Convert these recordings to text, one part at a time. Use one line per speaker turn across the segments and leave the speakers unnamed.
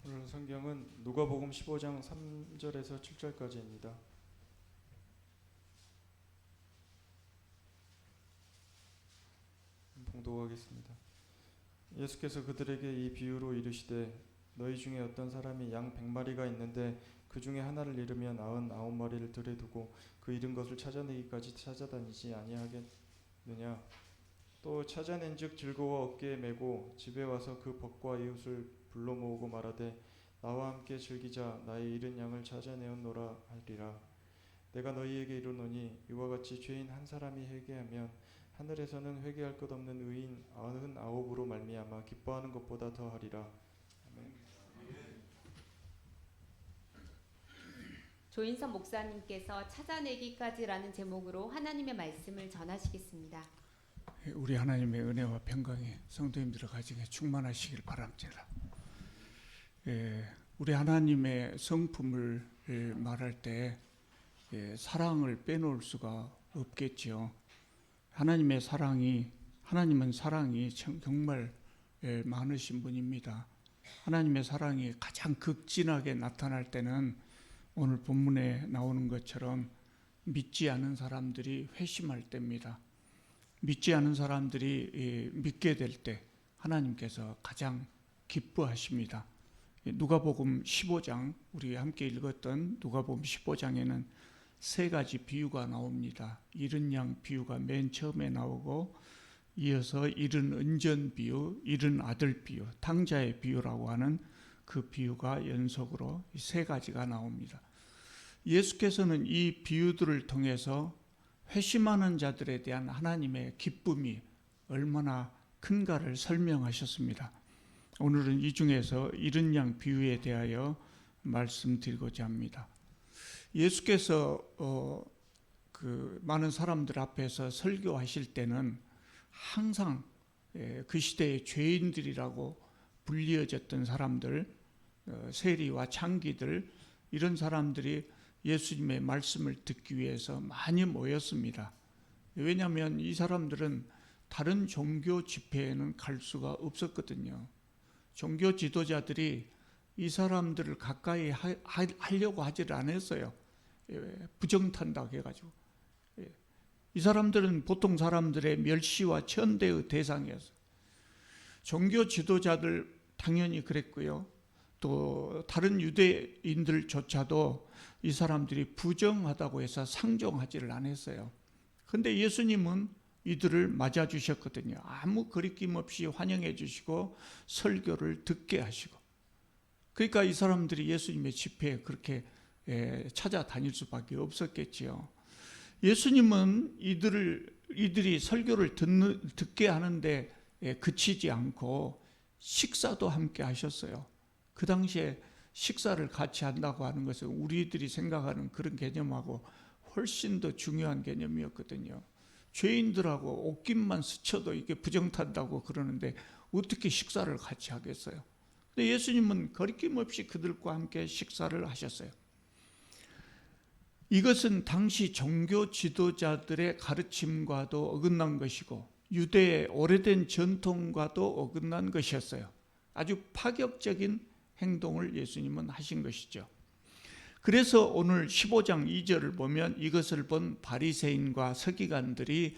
오늘 성경은 누가복음 15장 3절에서 7절까지입니다. 봉독하겠습니다. 예수께서 그들에게 이 비유로 이르시되 너희 중에 어떤 사람이 양 100마리가 있는데 그 중에 하나를 잃으면 99마리를 들에 두고 그 잃은 것을 찾아내기까지 찾아다니지 아니하겠느냐. 또 찾아낸즉 즐거워 어깨에 메고 집에 와서 그 벗과 이웃을 불러 모으고 말하되 나와 함께 즐기자 나의 잃은 양을 찾아내었노라 하리라. 내가 너희에게 이르노니 이와 같이 죄인 한 사람이 회개하면 하늘에서는 회개할 것 없는 의인 99으로 말미암아 기뻐하는 것보다 더하리라. 아멘.
조인선 목사님께서 찾아내기까지라는 제목으로 하나님의 말씀을 전하시겠습니다.
우리 하나님의 은혜와 평강이 성도님들의 가정에 충만하시길 바랍니다. 우리 하나님의 성품을 말할 때 사랑을 빼놓을 수가 없겠지요. 하나님은 사랑이 정말 많으신 분입니다. 하나님의 사랑이 가장 극진하게 나타날 때는 오늘 본문에 나오는 것처럼 믿지 않은 사람들이 회심할 때입니다. 믿지 않은 사람들이 믿게 될 때 하나님께서 가장 기뻐하십니다. 누가복음 15장, 우리 함께 읽었던 누가복음 15장에는 세 가지 비유가 나옵니다. 잃은 양 비유가 맨 처음에 나오고 이어서 잃은 은전 비유, 잃은 아들 비유, 탕자의 비유라고 하는 그 비유가 연속으로 세 가지가 나옵니다. 예수께서는 이 비유들을 통해서 회심하는 자들에 대한 하나님의 기쁨이 얼마나 큰가를 설명하셨습니다. 오늘은 이 중에서 잃은 양 비유에 대하여 말씀드리고자 합니다. 예수께서 그 많은 사람들 앞에서 설교하실 때는 항상 그 시대의 죄인들이라고 불리어졌던 사람들, 세리와 창기들, 이런 사람들이 예수님의 말씀을 듣기 위해서 많이 모였습니다. 왜냐하면 이 사람들은 다른 종교 집회에는 갈 수가 없었거든요. 종교 지도자들이 이 사람들을 가까이 하려고 하지를 않았어요. 부정탄다고 해가지고. 이 사람들은 보통 사람들의 멸시와 천대의 대상이었어요. 종교 지도자들 당연히 그랬고요. 또 다른 유대인들조차도 이 사람들이 부정하다고 해서 상종하지를 않았어요. 그런데 예수님은 이들을 맞아주셨거든요. 아무 거리낌 없이 환영해 주시고 설교를 듣게 하시고. 그러니까 이 사람들이 예수님의 집회에 그렇게 찾아다닐 수밖에 없었겠지요. 예수님은 이들이 설교를 듣게 하는데 그치지 않고 식사도 함께 하셨어요. 그 당시에 식사를 같이 한다고 하는 것은 우리들이 생각하는 그런 개념하고 훨씬 더 중요한 개념이었거든요. 죄인들하고 옷깃만 스쳐도 이게 부정탄다고 그러는데 어떻게 식사를 같이 하겠어요? 근데 예수님은 거리낌 없이 그들과 함께 식사를 하셨어요. 이것은 당시 종교 지도자들의 가르침과도 어긋난 것이고 유대의 오래된 전통과도 어긋난 것이었어요. 아주 파격적인 행동을 예수님은 하신 것이죠. 그래서 오늘 15장 2절을 보면 이것을 본 바리새인과 서기관들이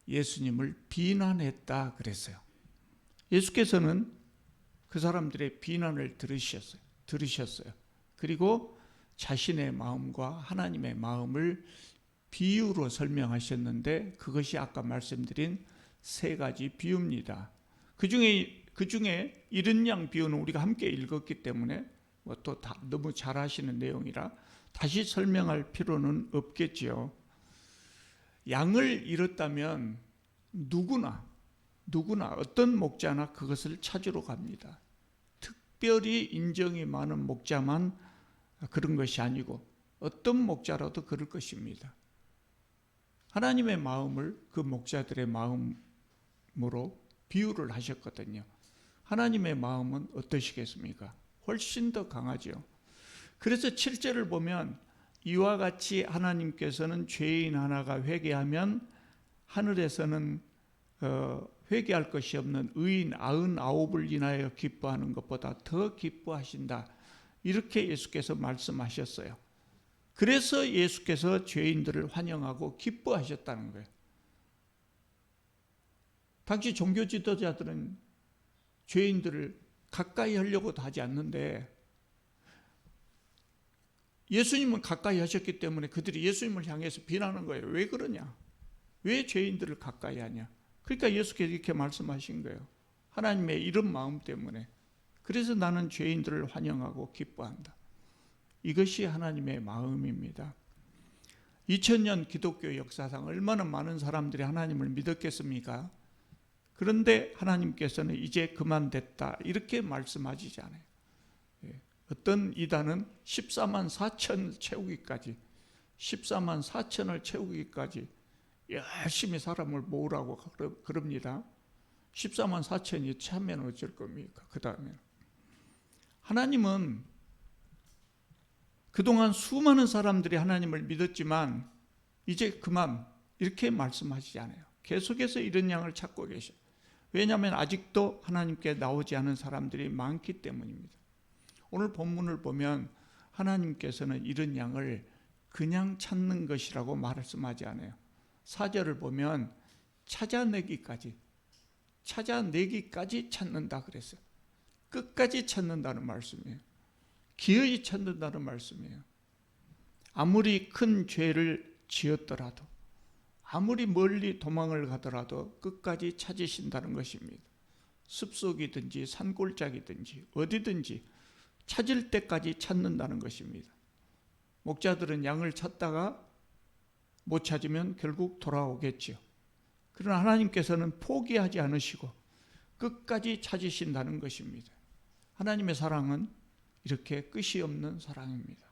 예수님을 비난했다 그랬어요. 예수께서는 그 사람들의 비난을 들으셨어요. 그리고 자신의 마음과 하나님의 마음을 비유로 설명하셨는데 그것이 아까 말씀드린 세 가지 비유입니다. 그 중에 잃은 양 비유는 우리가 함께 읽었기 때문에 또 너무 잘 아시는 내용이라 다시 설명할 필요는 없겠지요. 양을 잃었다면 누구나 어떤 목자나 그것을 찾으러 갑니다. 특별히 인정이 많은 목자만 그런 것이 아니고 어떤 목자라도 그럴 것입니다. 하나님의 마음을 그 목자들의 마음으로 비유를 하셨거든요. 하나님의 마음은 어떠시겠습니까? 훨씬 더 강하죠. 그래서 7절을 보면 이와 같이 하나님께서는 죄인 하나가 회개하면 하늘에서는 회개할 것이 없는 의인 99을 인하여 기뻐하는 것보다 더 기뻐하신다. 이렇게 예수께서 말씀하셨어요. 그래서 예수께서 죄인들을 환영하고 기뻐하셨다는 거예요. 당시 종교 지도자들은 죄인들을 가까이 하려고도 하지 않는데 예수님은 가까이 하셨기 때문에 그들이 예수님을 향해서 비난하는 거예요. 왜 그러냐? 왜 죄인들을 가까이 하냐? 그러니까 예수께서 이렇게 말씀하신 거예요. 하나님의 이런 마음 때문에. 그래서 나는 죄인들을 환영하고 기뻐한다. 이것이 하나님의 마음입니다. 2000년 기독교 역사상 얼마나 많은 사람들이 하나님을 믿었겠습니까? 그런데 하나님께서는 이제 그만 됐다 이렇게 말씀하시지 않아요. 어떤 이단은 14만 4천 채우기까지 14만 4천을 채우기까지 열심히 사람을 모으라고 그럽니다. 14만 4천이 차면 어쩔 겁니까? 그 다음에 하나님은 그동안 수많은 사람들이 하나님을 믿었지만 이제 그만 이렇게 말씀하시지 않아요. 계속해서 이런 양을 찾고 계셔요. 왜냐하면 아직도 하나님께 나오지 않은 사람들이 많기 때문입니다. 오늘 본문을 보면 하나님께서는 이런 양을 그냥 찾는 것이라고 말씀하지 않아요. 4절을 보면 찾아내기까지 찾는다 그랬어요. 끝까지 찾는다는 말씀이에요. 기어이 찾는다는 말씀이에요. 아무리 큰 죄를 지었더라도 아무리 멀리 도망을 가더라도 끝까지 찾으신다는 것입니다. 숲속이든지 산골짜기든지 어디든지 찾을 때까지 찾는다는 것입니다. 목자들은 양을 찾다가 못 찾으면 결국 돌아오겠지요. 그러나 하나님께서는 포기하지 않으시고 끝까지 찾으신다는 것입니다. 하나님의 사랑은 이렇게 끝이 없는 사랑입니다.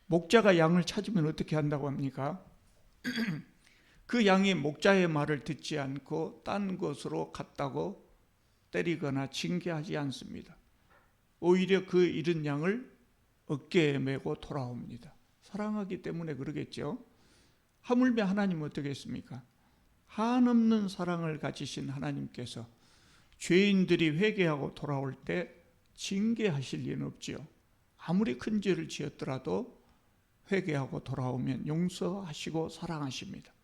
목자가 양을 찾으면 어떻게 한다고 합니까? 그 양이 목자의 말을 듣지 않고 딴 곳으로 갔다고 때리거나 징계하지 않습니다. 오히려 그 잃은 양을 어깨에 메고 돌아옵니다. 사랑하기 때문에 그러겠죠. 하물며 하나님은 어떻게 했습니까? 한없는 사랑을 가지신 하나님께서 죄인들이 회개하고 돌아올 때 징계하실 리는 없지요. 아무리 큰 죄를 지었더라도 회개하고 돌아오면 용서하시고 사랑하십니다.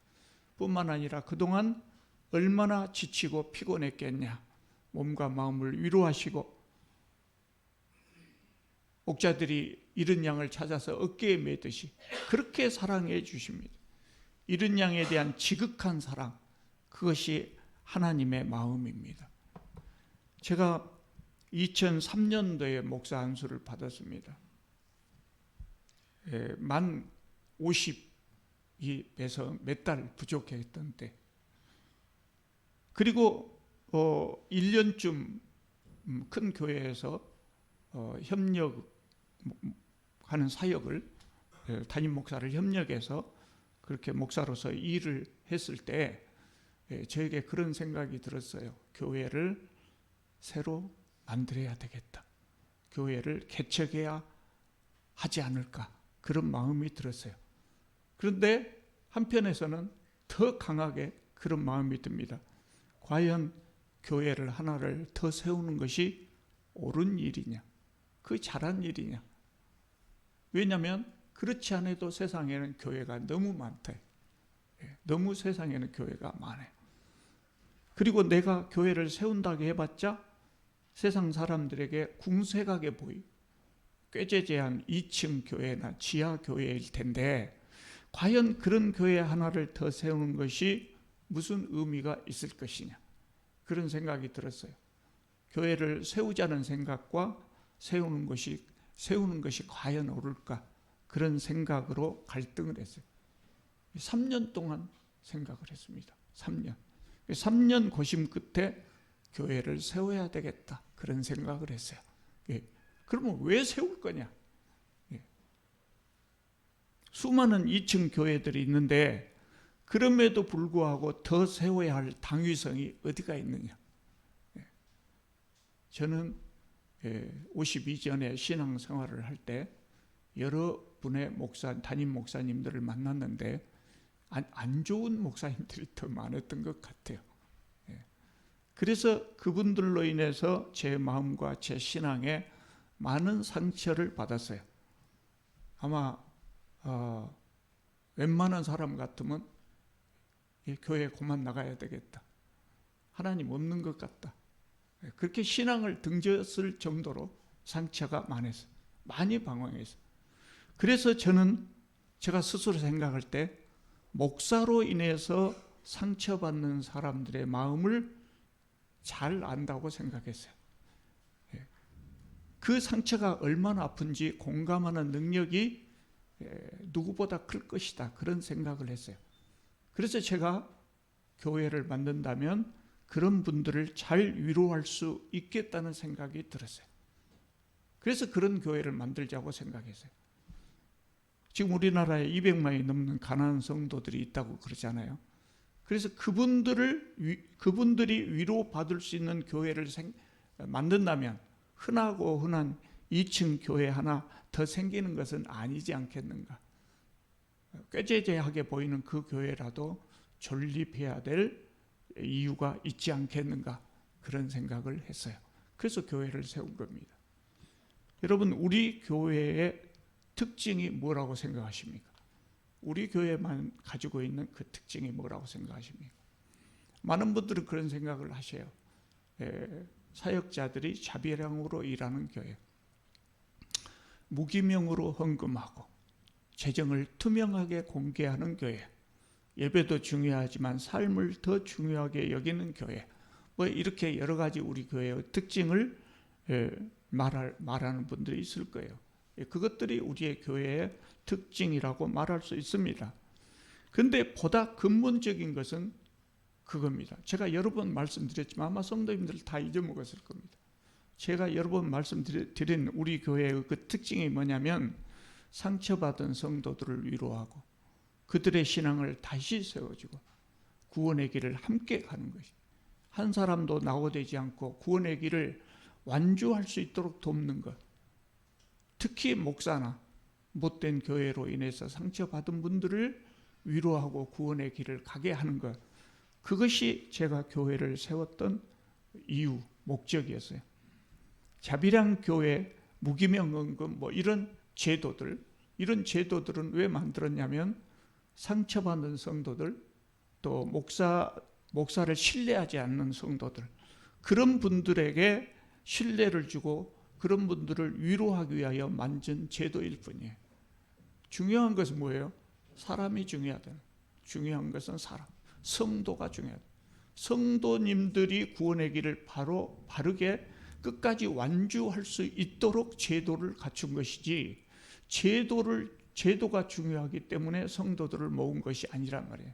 뿐만 아니라 그동안 얼마나 지치고 피곤했겠냐. 몸과 마음을 위로하시고 목자들이 잃은 양을 찾아서 어깨에 메듯이 그렇게 사랑해 주십니다. 잃은 양에 대한 지극한 사랑, 그것이 하나님의 마음입니다. 제가 2003년도에 목사 안수를 받았습니다. 만 50이 돼서 몇 달 부족했던 때. 그리고 1년쯤 큰 교회에서 협력하는 사역을 담임 목사를 협력해서 그렇게 목사로서 일을 했을 때 저에게 그런 생각이 들었어요. 교회를 새로 만들어야 되겠다. 교회를 개척해야 하지 않을까. 그런 마음이 들었어요. 그런데 한편에서는 더 강하게 그런 마음이 듭니다. 과연 교회를 하나를 더 세우는 것이 옳은 일이냐? 그 잘한 일이냐? 왜냐하면 그렇지 않아도 세상에는 교회가 너무 많대. 너무 세상에는 교회가 많아요. 그리고 내가 교회를 세운다고 해봤자 세상 사람들에게 궁색하게 보이. 꾀죄죄한 2층 교회나 지하 교회일 텐데 과연 그런 교회 하나를 더 세우는 것이 무슨 의미가 있을 것이냐. 그런 생각이 들었어요. 교회를 세우자는 생각과 세우는 것이 과연 옳을까? 그런 생각으로 갈등을 했어요. 3년 동안 생각을 했습니다. 3년 고심 끝에 교회를 세워야 되겠다. 그런 생각을 했어요. 그러면 왜 세울 거냐? 수많은 2층 교회들이 있는데 그럼에도 불구하고 더 세워야 할 당위성이 어디가 있느냐? 저는 52전에 신앙생활을 할 때 여러 분의 담임 목사님들을 만났는데 안 좋은 목사님들이 더 많았던 것 같아요. 그래서 그분들로 인해서 제 마음과 제 신앙에 많은 상처를 받았어요. 아마 웬만한 사람 같으면 교회 그만 나가야 되겠다. 하나님 없는 것 같다. 그렇게 신앙을 등졌을 정도로 상처가 많았어요. 많이 방황했어요. 그래서 저는 제가 스스로 생각할 때 목사로 인해서 상처받는 사람들의 마음을 잘 안다고 생각했어요. 그 상처가 얼마나 아픈지 공감하는 능력이 누구보다 클 것이다. 그런 생각을 했어요. 그래서 제가 교회를 만든다면 그런 분들을 잘 위로할 수 있겠다는 생각이 들었어요. 그래서 그런 교회를 만들자고 생각했어요. 지금 우리나라에 200만이 넘는 가난한 성도들이 있다고 그러잖아요. 그래서 그분들이 위로받을 수 있는 교회를 만든다면 흔하고 흔한 2층 교회 하나 더 생기는 것은 아니지 않겠는가. 꾀죄죄하게 보이는 그 교회라도 존립해야 될 이유가 있지 않겠는가, 그런 생각을 했어요. 그래서 교회를 세운 겁니다. 여러분, 우리 교회의 특징이 뭐라고 생각하십니까? 우리 교회만 가지고 있는 그 특징이 뭐라고 생각하십니까? 많은 분들은 그런 생각을 하셔요. 사역자들이 자비량으로 일하는 교회, 무기명으로 헌금하고 재정을 투명하게 공개하는 교회, 예배도 중요하지만 삶을 더 중요하게 여기는 교회, 뭐 이렇게 여러 가지 우리 교회의 특징을 말하는 분들이 있을 거예요. 그것들이 우리의 교회의 특징이라고 말할 수 있습니다. 그런데 보다 근본적인 것은 그겁니다. 제가 여러 번 말씀드렸지만 아마 성도님들 다 잊어먹었을 겁니다. 제가 여러 번 말씀드린 우리 교회의 그 특징이 뭐냐면 상처받은 성도들을 위로하고 그들의 신앙을 다시 세워주고 구원의 길을 함께 가는 것이, 한 사람도 낙오되지 않고 구원의 길을 완주할 수 있도록 돕는 것. 특히 목사나 못된 교회로 인해서 상처받은 분들을 위로하고 구원의 길을 가게 하는 것, 그것이 제가 교회를 세웠던 이유, 목적이었어요. 자비량 교회, 무기명헌금 이런 제도들은 왜 만들었냐면 상처받는 성도들, 또 목사를 신뢰하지 않는 성도들, 그런 분들에게 신뢰를 주고 그런 분들을 위로하기 위하여 만든 제도일 뿐이에요. 중요한 것은 뭐예요? 사람이 중요하다. 중요한 것은 사람, 성도가 중요하다. 성도님들이 구원의 길을 바르게 끝까지 완주할 수 있도록 제도를 갖춘 것이지, 제도가 중요하기 때문에 성도들을 모은 것이 아니란 말이에요.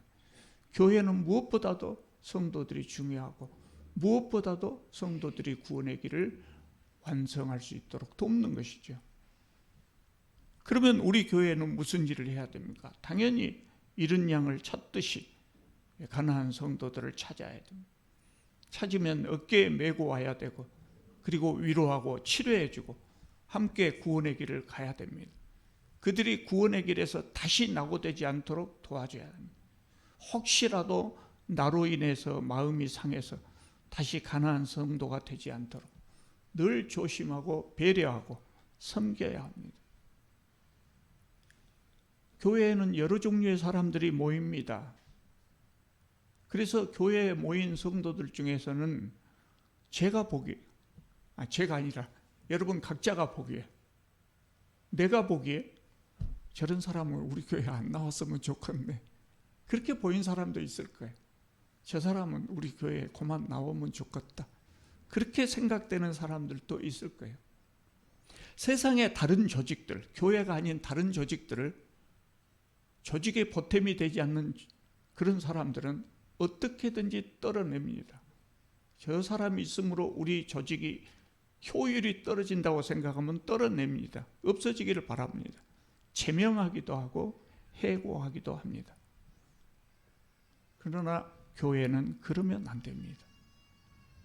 교회는 무엇보다도 성도들이 중요하고 무엇보다도 성도들이 구원의 길을 완성할 수 있도록 돕는 것이죠. 그러면 우리 교회는 무슨 일을 해야 됩니까? 당연히 잃은 양을 찾듯이 가난한 성도들을 찾아야 됩니다. 찾으면 어깨에 메고 와야 되고, 그리고 위로하고 치료해주고 함께 구원의 길을 가야 됩니다. 그들이 구원의 길에서 다시 낙오되지 않도록 도와줘야 합니다. 혹시라도 나로 인해서 마음이 상해서 다시 가난한 성도가 되지 않도록 늘 조심하고 배려하고 섬겨야 합니다. 교회에는 여러 종류의 사람들이 모입니다. 그래서 교회에 모인 성도들 중에서는 제가 아니라 여러분 각자가 보기에, 내가 보기에 저런 사람은 우리 교회 안 나왔으면 좋겠네, 그렇게 보인 사람도 있을 거예요. 저 사람은 우리 교회에 그만 나오면 좋겠다, 그렇게 생각되는 사람들도 있을 거예요. 세상의 다른 조직들, 교회가 아닌 다른 조직들을, 조직의 보탬이 되지 않는 그런 사람들은 어떻게든지 떨어냅니다. 저 사람이 있으므로 우리 조직이 효율이 떨어진다고 생각하면 떨어냅니다. 없어지기를 바랍니다. 제명하기도 하고 해고하기도 합니다. 그러나 교회는 그러면 안 됩니다.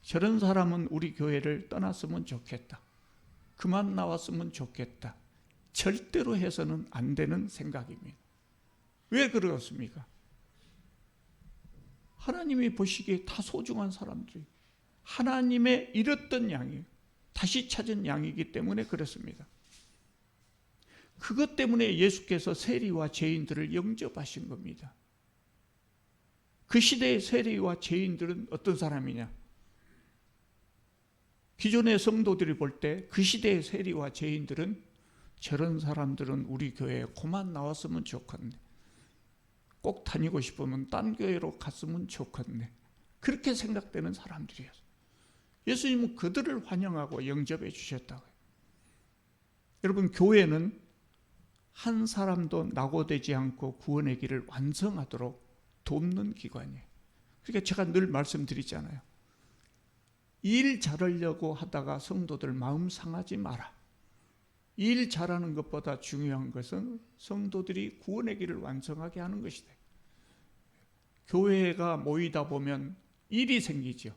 저런 사람은 우리 교회를 떠났으면 좋겠다, 그만 나왔으면 좋겠다, 절대로 해서는 안 되는 생각입니다. 왜 그렇습니까? 하나님이 보시기에 다 소중한 사람들이, 하나님의 잃었던 양이에요. 다시 찾은 양이기 때문에 그렇습니다. 그것 때문에 예수께서 세리와 죄인들을 영접하신 겁니다. 그 시대의 세리와 죄인들은 어떤 사람이냐? 기존의 성도들이 볼 때 그 시대의 세리와 죄인들은 저런 사람들은 우리 교회에 그만 나왔으면 좋겠네. 꼭 다니고 싶으면 딴 교회로 갔으면 좋겠네. 그렇게 생각되는 사람들이었어요. 예수님은 그들을 환영하고 영접해 주셨다고요. 여러분, 교회는 한 사람도 낙오되지 않고 구원의 길을 완성하도록 돕는 기관이에요. 그러니까 제가 늘 말씀드리잖아요. 일 잘하려고 하다가 성도들 마음 상하지 마라. 일 잘하는 것보다 중요한 것은 성도들이 구원의 길을 완성하게 하는 것이다. 교회가 모이다 보면 일이 생기죠.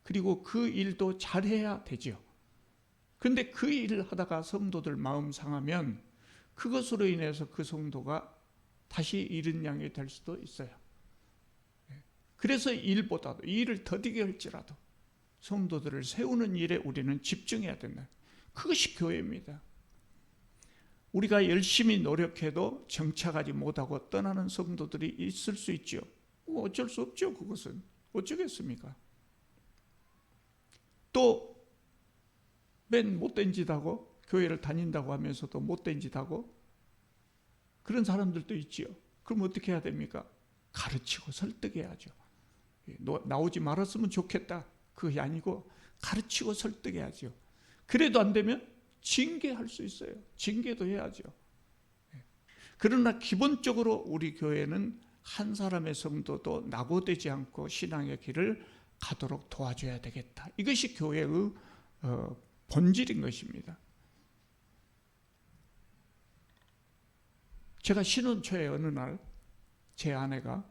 그리고 그 일도 잘해야 되죠. 그런데 그 일을 하다가 성도들 마음 상하면 그것으로 인해서 그 성도가 다시 잃은 양이 될 수도 있어요. 그래서 일보다도, 일을 더디게 할지라도 성도들을 세우는 일에 우리는 집중해야 된다. 그것이 교회입니다. 우리가 열심히 노력해도 정착하지 못하고 떠나는 성도들이 있을 수 있죠. 어쩔 수 없죠. 그것은 어쩌겠습니까? 또 맨 못된 짓 하고 교회를 다닌다고 하면서도 못된 짓 하고 그런 사람들도 있지요. 그럼 어떻게 해야 됩니까? 가르치고 설득해야죠. 나오지 말았으면 좋겠다. 그것이 아니고 가르치고 설득해야죠. 그래도 안 되면 징계할 수 있어요. 징계도 해야죠. 그러나 기본적으로 우리 교회는 한 사람의 성도도 낙오되지 않고 신앙의 길을 가도록 도와줘야 되겠다. 이것이 교회의 본질인 것입니다. 제가 신혼 초에 어느 날 제 아내가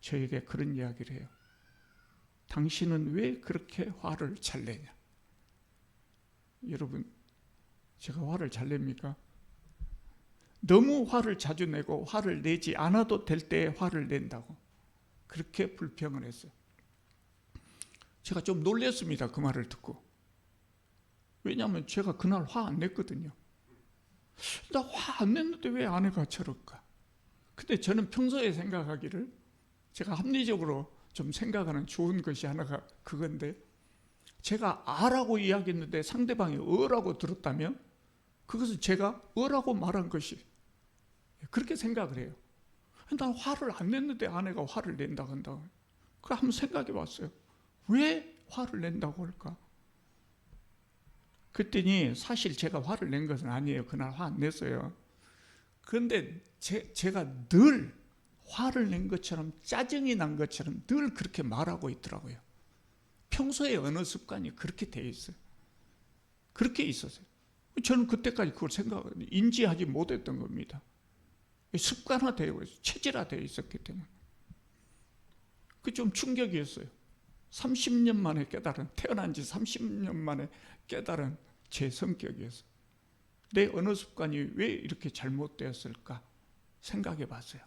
저에게 그런 이야기를 해요. 당신은 왜 그렇게 화를 잘 내냐? 여러분, 제가 화를 잘 냅니까? 너무 화를 자주 내고 화를 내지 않아도 될 때에 화를 낸다고 그렇게 불평을 했어요. 제가 좀 놀랐습니다. 그 말을 듣고. 왜냐하면 제가 그날 화 안 냈거든요. 나 화 안 냈는데 왜 아내가 저럴까? 근데 저는 평소에 생각하기를, 제가 합리적으로 좀 생각하는 좋은 것이 하나가 그건데, 제가 아라고 이야기했는데 상대방이 어라고 들었다면 그것은 제가 어라고 말한 것이, 그렇게 생각을 해요. 난 화를 안 냈는데 아내가 화를 낸다고 한다고. 그거 한번 생각해 봤어요. 왜 화를 낸다고 할까? 그랬더니 사실 제가 화를 낸 것은 아니에요. 그날 화 안 냈어요. 그런데 제가 늘 화를 낸 것처럼, 짜증이 난 것처럼 늘 그렇게 말하고 있더라고요. 평소에 언어 습관이 그렇게 돼 있어요. 그렇게 있었어요. 저는 그때까지 그걸 인지하지 못했던 겁니다. 습관화되어 있어요. 체질화되어 있었기 때문에. 그게 좀 충격이었어요. 30년 만에 깨달은, 태어난 지 30년 만에 깨달은 제 성격이었어요. 내 언어 습관이 왜 이렇게 잘못되었을까 생각해 봤어요.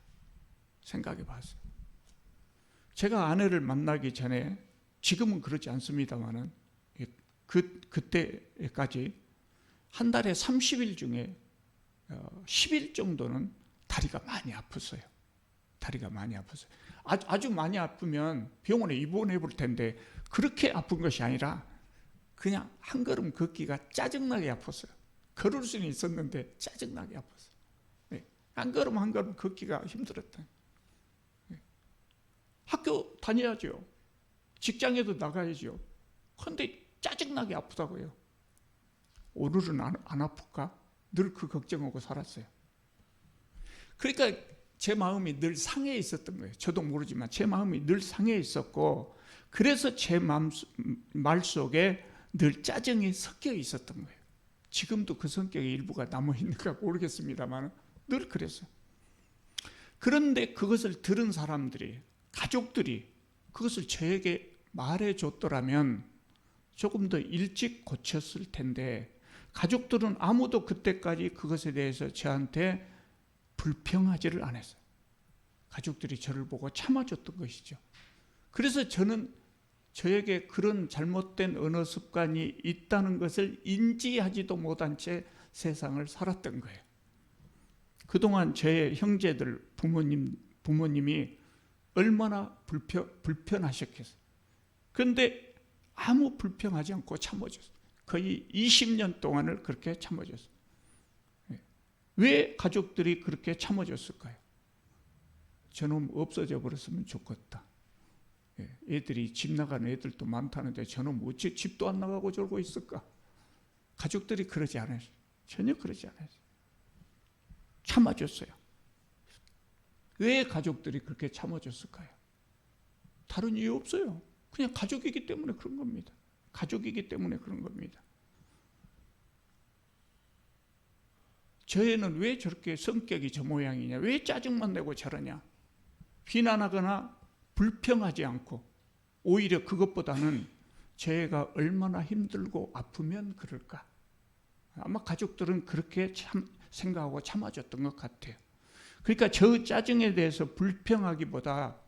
제가 아내를 만나기 전에, 지금은 그렇지 않습니다만은 그때까지 한 달에 30일 중에 10일 정도는 다리가 많이 아팠어요. 아주 많이 아프면 병원에 입원해 볼 텐데, 그렇게 아픈 것이 아니라 그냥 한 걸음 걷기가 짜증나게 아팠어요. 걸을 수는 있었는데 짜증나게 아팠어요. 한 걸음 한 걸음 걷기가 힘들었다. 학교 다녀야죠. 직장에도 나가야죠. 그런데 짜증나게 아프다고요. 오늘은 안 아플까? 늘 그 걱정하고 살았어요. 그러니까 제 마음이 늘 상해 있었던 거예요. 저도 모르지만 제 마음이 늘 상해 있었고, 그래서 제 말 속에 늘 짜증이 섞여 있었던 거예요. 지금도 그 성격의 일부가 남아있는가 모르겠습니다만 늘 그랬어요. 그런데 그것을 들은 사람들이, 가족들이 그것을 저에게 말해줬더라면 조금 더 일찍 고쳤을 텐데, 가족들은 아무도 그때까지 그것에 대해서 저한테 불평하지를 않았어요. 가족들이 저를 보고 참아줬던 것이죠. 그래서 저는 저에게 그런 잘못된 언어 습관이 있다는 것을 인지하지도 못한 채 세상을 살았던 거예요. 그동안 저의 형제들, 부모님이 얼마나 불편하셨겠어요. 그런데 아무 불평하지 않고 참아줬어요. 거의 20년 동안을 그렇게 참아줬어요. 왜 가족들이 그렇게 참아줬을까요? 저놈 없어져 버렸으면 좋겠다. 애들이 집 나가는 애들도 많다는데 저놈 어찌 집도 안 나가고 저러고 있을까? 가족들이 그러지 않아요. 전혀 그러지 않아요. 참아줬어요. 왜 가족들이 그렇게 참아줬을까요? 다른 이유 없어요. 그냥 가족이기 때문에 그런 겁니다. 가족이기 때문에 그런 겁니다. 저 애는 왜 저렇게 성격이 저 모양이냐? 왜 짜증만 내고 저러냐? 비난하거나 불평하지 않고 오히려 그것보다는 저 애가 얼마나 힘들고 아프면 그럴까? 아마 가족들은 그렇게 생각하고 참아줬던 것 같아요. 그러니까 저 짜증에 대해서 불평하기보다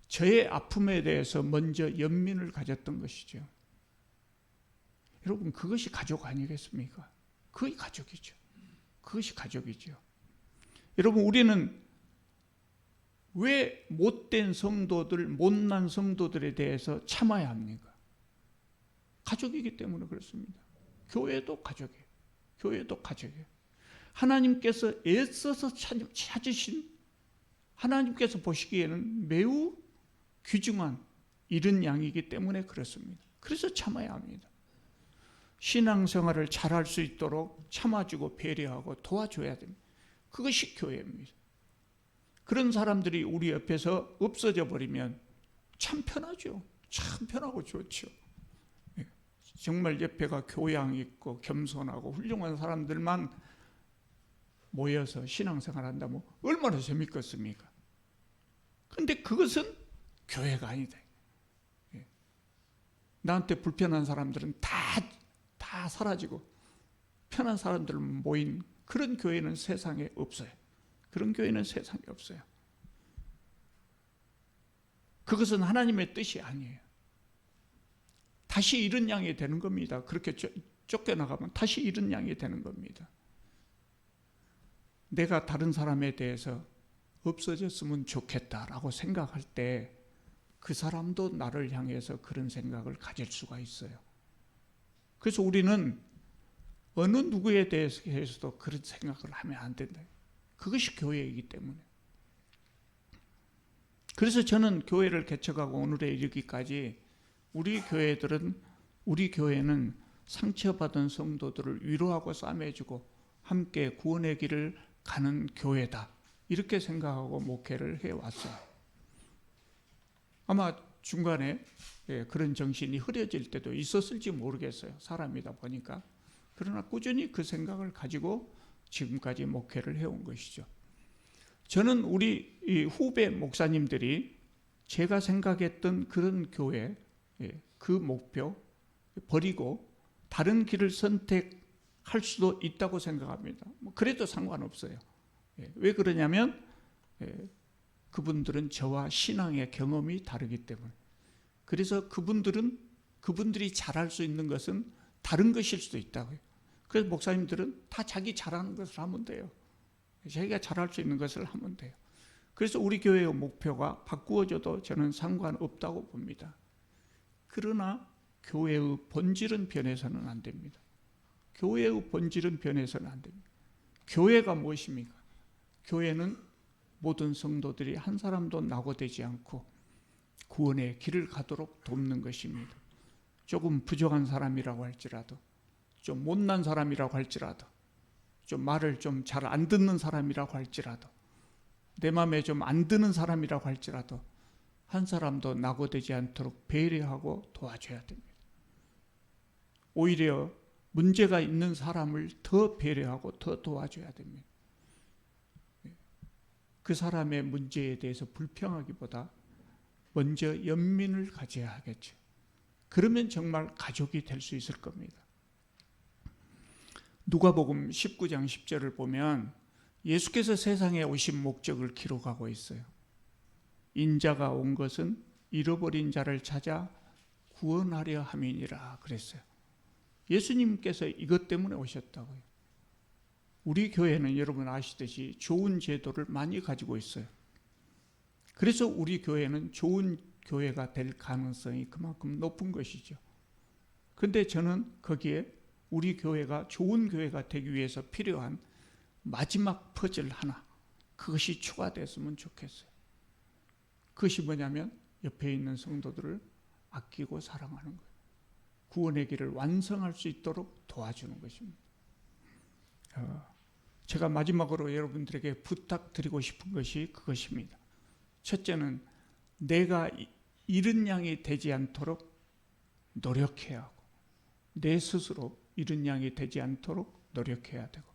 저의 아픔에 대해서 먼저 연민을 가졌던 것이죠. 여러분, 그것이 가족 아니겠습니까? 그게 가족이죠. 그것이 가족이죠. 여러분, 우리는 왜 못된 성도들, 못난 성도들에 대해서 참아야 합니까? 가족이기 때문에 그렇습니다. 교회도 가족이에요. 교회도 가족이에요. 하나님께서 애써서 찾으신, 하나님께서 보시기에는 매우 귀중한 이른 양이기 때문에 그렇습니다. 그래서 참아야 합니다. 신앙생활을 잘할 수 있도록 참아주고 배려하고 도와줘야 됩니다. 그것이 교회입니다. 그런 사람들이 우리 옆에서 없어져 버리면 참 편하죠. 참 편하고 좋죠. 정말 옆에가 교양 있고 겸손하고 훌륭한 사람들만 모여서 신앙생활 한다면 얼마나 재밌겠습니까? 그런데 그것은 교회가 아니다. 나한테 불편한 사람들은 다 사라지고 편한 사람들 모인 그런 교회는 세상에 없어요. 그런 교회는 세상에 없어요. 그것은 하나님의 뜻이 아니에요. 다시 이런 양이 되는 겁니다. 그렇게 쫓겨나가면 다시 이런 양이 되는 겁니다. 내가 다른 사람에 대해서 없어졌으면 좋겠다라고 생각할 때 그 사람도 나를 향해서 그런 생각을 가질 수가 있어요. 그래서 우리는 어느 누구에 대해서도 그런 생각을 하면 안 된다. 그것이 교회이기 때문에. 그래서 저는 교회를 개척하고 오늘에 이르기까지 우리 교회는 상처받은 성도들을 위로하고 싸매주고 함께 구원의 길을 가는 교회다. 이렇게 생각하고 목회를 해왔어요. 아마 중간에 그런 정신이 흐려질 때도 있었을지 모르겠어요. 사람이다 보니까. 그러나 꾸준히 그 생각을 가지고 지금까지 목회를 해온 것이죠. 저는 우리 후배 목사님들이 제가 생각했던 그런 교회, 그 목표 버리고 다른 길을 선택할 수도 있다고 생각합니다. 그래도 상관없어요. 왜 그러냐면 그분들은 저와 신앙의 경험이 다르기 때문에. 그래서 그분들이 잘할 수 있는 것은 다른 것일 수도 있다고요. 그래서 목사님들은 다 자기 잘하는 것을 하면 돼요. 자기가 잘할 수 있는 것을 하면 돼요. 그래서 우리 교회의 목표가 바꾸어져도 저는 상관없다고 봅니다. 그러나 교회의 본질은 변해서는 안 됩니다. 교회의 본질은 변해서는 안 됩니다. 교회가 무엇입니까? 교회는 모든 성도들이 한 사람도 낙오되지 않고 구원의 길을 가도록 돕는 것입니다. 조금 부족한 사람이라고 할지라도, 좀 못난 사람이라고 할지라도, 좀 말을 좀 잘 안 듣는 사람이라고 할지라도, 내 마음에 좀 안 드는 사람이라고 할지라도 한 사람도 낙오되지 않도록 배려하고 도와줘야 됩니다. 오히려 문제가 있는 사람을 더 배려하고 더 도와줘야 됩니다. 그 사람의 문제에 대해서 불평하기보다 먼저 연민을 가져야 하겠죠. 그러면 정말 가족이 될 수 있을 겁니다. 누가복음 19장 10절을 보면 예수께서 세상에 오신 목적을 기록하고 있어요. 인자가 온 것은 잃어버린 자를 찾아 구원하려 함이니라 그랬어요. 예수님께서 이것 때문에 오셨다고요. 우리 교회는 여러분 아시듯이 좋은 제도를 많이 가지고 있어요. 그래서 우리 교회는 좋은 교회가 될 가능성이 그만큼 높은 것이죠. 그런데 저는 거기에 우리 교회가 좋은 교회가 되기 위해서 필요한 마지막 퍼즐 하나, 그것이 추가됐으면 좋겠어요. 그것이 뭐냐면 옆에 있는 성도들을 아끼고 사랑하는 거예요. 구원의 길을 완성할 수 있도록 도와주는 것입니다. 제가 마지막으로 여러분들에게 부탁드리고 싶은 것이 그것입니다. 첫째는 내가 잃은 양이 되지 않도록 노력해야 하고, 내 스스로 잃은 양이 되지 않도록 노력해야 되고,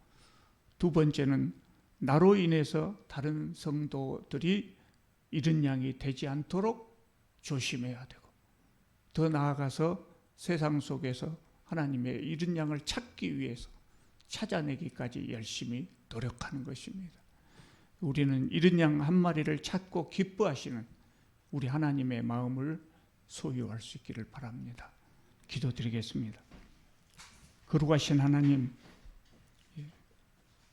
두 번째는 나로 인해서 다른 성도들이 잃은 양이 되지 않도록 조심해야 되고, 더 나아가서 세상 속에서 하나님의 잃은 양을 찾기 위해서 찾아내기까지 열심히 노력하는 것입니다. 우리는 잃은 양 한 마리를 찾고 기뻐하시는 우리 하나님의 마음을 소유할 수 있기를 바랍니다. 기도드리겠습니다. 거룩하신 하나님,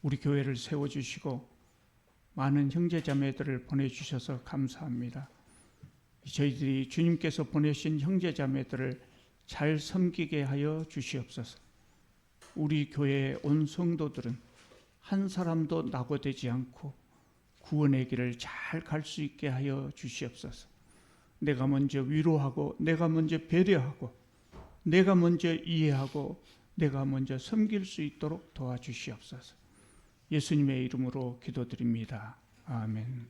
우리 교회를 세워주시고 많은 형제자매들을 보내주셔서 감사합니다. 저희들이 주님께서 보내신 형제자매들을 잘 섬기게 하여 주시옵소서. 우리 교회의 온 성도들은 한 사람도 낙오되지 않고 구원의 길을 잘 갈 수 있게 하여 주시옵소서. 내가 먼저 위로하고, 내가 먼저 배려하고, 내가 먼저 이해하고, 내가 먼저 섬길 수 있도록 도와주시옵소서. 예수님의 이름으로 기도드립니다. 아멘.